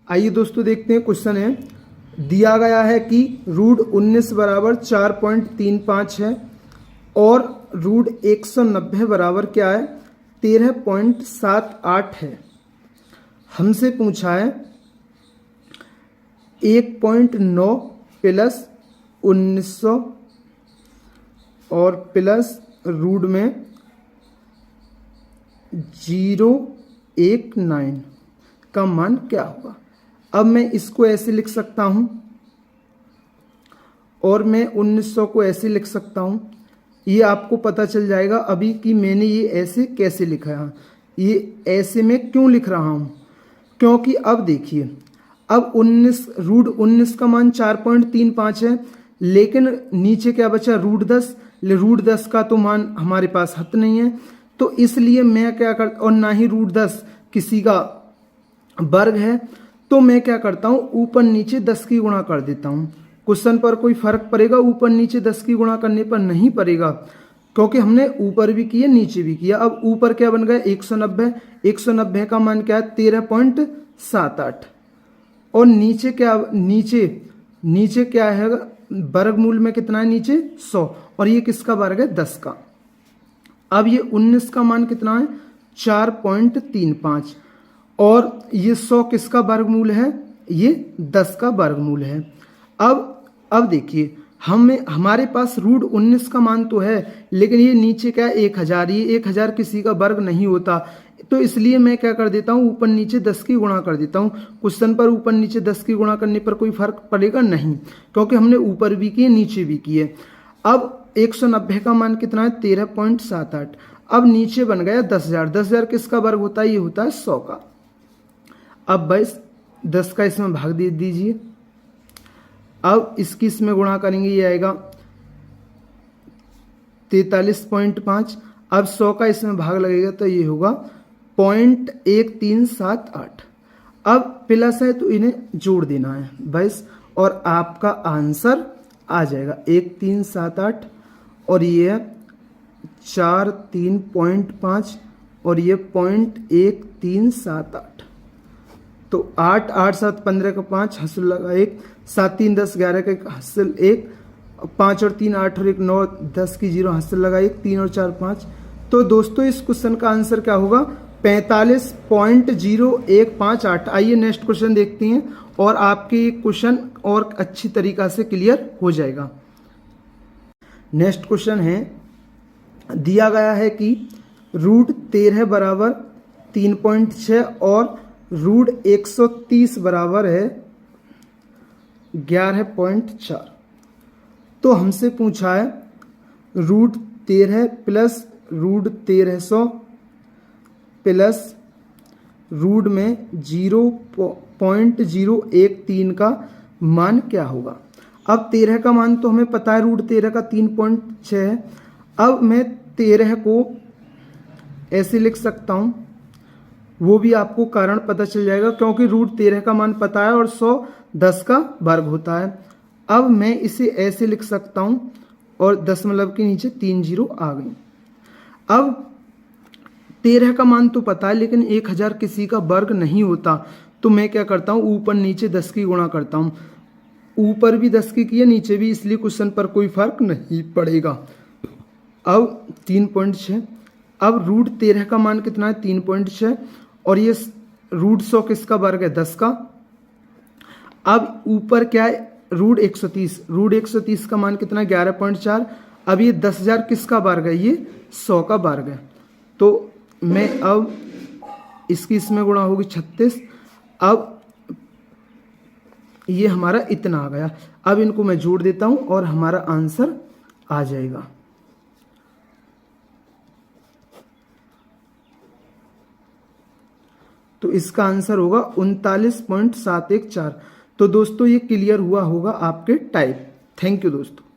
आइए दोस्तों देखते हैं। क्वेश्चन है, दिया गया है कि रूट 19 बराबर 4.35 है और रूट 190 बराबर क्या है 13.78 है। हमसे पूछा है 1.9 प्लस 1900 और प्लस रूट में 019 का मान क्या होगा। अब मैं इसको ऐसे लिख सकता हूं और मैं 1900 को ऐसे लिख सकता हूं। ये आपको पता चल जाएगा अभी कि मैंने ये ऐसे कैसे लिखा है। ये ऐसे मैं क्यों लिख रहा हूं, क्योंकि अब देखिए, अब 19 रूट 19 का मान 4.35 है, लेकिन नीचे क्या बचा रूट 10। रूट 10 का तो मान हमारे पास हत नहीं है, तो इसलिए मैं क्या करता, और ना ही रूट 10 किसी का वर्ग है, तो मैं क्या करता हूं ऊपर नीचे 10 की गुणा कर देता हूं। क्वेश्चन पर कोई फर्क पड़ेगा ऊपर नीचे 10 की गुणा करने पर? नहीं पड़ेगा, क्योंकि हमने ऊपर भी किया नीचे भी किया। अब ऊपर क्या बन गया 190, 190 का मान क्या है 13.78 और नीचे क्या, नीचे क्या है वर्गमूल में कितना है नीचे 100 और ये किसका वर्ग है 10 का। अब ये 19 का मान कितना है 4.35 और ये 100 किसका वर्गमूल है, ये 10 का वर्गमूल है। अब देखिए हमारे पास रूट 19 का मान तो है, लेकिन ये नीचे क्या है 1000, ये 1000 किसी का वर्ग नहीं होता, तो इसलिए मैं क्या कर देता हूँ ऊपर नीचे 10 की गुणा कर देता हूँ। क्वेश्चन पर ऊपर नीचे 10 की गुणा करने पर कोई फर्क पड़ेगा नहीं, क्योंकि हमने ऊपर भी किए नीचे भी किए। अब 190 का मान कितना है 13.78। अब नीचे बन गया 10,000, 10,000 किसका वर्ग होता है, ये होता है 100 का। अब बस 10 का इसमें भाग दे दीजिए। अब इसकी इसमें गुणा करेंगे, ये आएगा 43.5। अब 100 का इसमें भाग लगेगा तो ये होगा 0.1378। अब प्लस है तो इन्हें जोड़ देना है बस, और आपका आंसर आ जाएगा 1378 और ये है 43.5 और ये 0.1378। तो 8 8 7 15 का 5 हासिल लगा 1, 7 3 10 11 का 1 हासिल 1, 5 और 3 8 और 1 9 10 की 0 हासिल लगा 1, 3 और 4 5। तो दोस्तों इस क्वेश्चन का आंसर क्या होगा 45.0158। आइए नेक्स्ट क्वेश्चन देखते हैं और आपके ये क्वेश्चन और अच्छी तरीका से क्लियर हो जाएगा। नेक्स्ट क्वेश्चन है, दिया गया है कि रूट 13 बराबर 3.6 और रूट 130 बराबर है 11.4। तो हमसे पूछा है root 13 plus root 1300 plus root में 0.013 का मान क्या होगा। अब 13 का मान तो हमें पता है, रूट 13 का 3.6 है। अब मैं 13 को ऐसे लिख सकता हूं, वो भी आपको कारण पता चल जाएगा, क्योंकि रूट 13 का मान पता है और 100 10 का वर्ग होता है। अब मैं इसे ऐसे लिख सकता हूं और दशमलव के नीचे 3 0 आ गई। अब 13 का मान तो पता है, लेकिन 1000 किसी का वर्ग नहीं होता, तो मैं क्या करता हूं ऊपर नीचे 10 की गुणा करता हूं। ऊपर भी 10 की किया नीचे भी, इसलिए क्वेश्चन पर कोई फर्क नहीं पड़ेगा। अब 3.6। अब रूट 13 का मान कितना है 3.6 और ये रूट 100 किसका वर्ग है 10 का। अब ऊपर क्या है रूट 130, रूट 130 का मान कितना है 11.4। अब ये 10,000 किसका वर्ग है, ये 100 का वर्ग है, तो मैं अब इसकी इसमें गुणा होगी 36। अब ये हमारा इतना आ गया। अब इनको मैं जोड़ देता हूं और हमारा आंसर आ जाएगा। तो इसका आंसर होगा 39.714। तो दोस्तों ये क्लियर हुआ होगा आपके टाइप। थैंक यू दोस्तों।